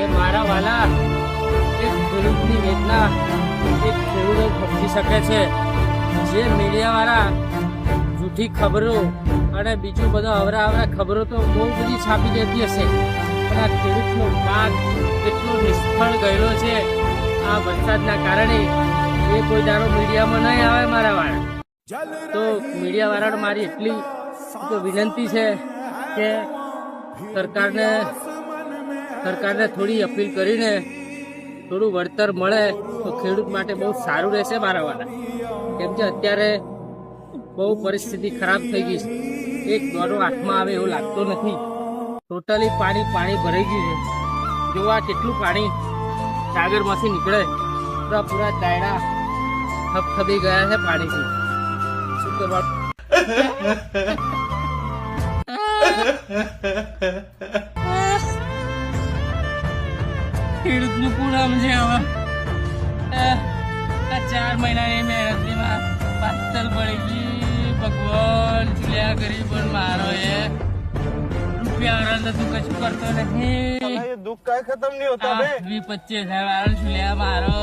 કે મારા વાલા એક ખેડૂતની વેદના એક ખેડૂતો સમજી શકે છે. જે મીડિયાવાળા જૂઠી ખબરો અને બીજું બધો અવરા ખબરો તો બહુ બધી છાપી દેતી હશે, પણ આ ખેડૂતનો પાક કેટલો નિષ્ફળ ગયેલો છે આ વરસાદના કારણે એ કોઈ દાડો મીડિયામાં નહીં આવે મારા વાળા. તો મીડિયાવાળાને મારી એટલી તો વિનંતી છે કે સરકારને થોડી અપીલ કરીને થોડું વળતર મળે તો ખેડૂત માટે બહુ સારું રહેશે મારા વાળા. કેમ કે અત્યારે બહુ પરિસ્થિતિ ખરાબ થઈ ગઈ છે. એક દોડો હાથમાં આવે એવું લાગતો નથી. ટોટલી પાણી ભરાઈ ગયું છે. જોવા કેટલું પાણી સાગરમાંથી નીકળે, પૂરા દાયરા થપથપી ગયા છે પાણીથી. શું કરવા ખેડૂતનું પૂનમ છે હવે. 4 મહિનાની મહેનતમાં પાતલ પડી ગઈ. ભગવાન ચૂલ્યા કરી પણ મારો એ રૂપિયા તું કશું કરતો નથી. दुख का खत्म नहीं होता बे. 25 चूल्या मारो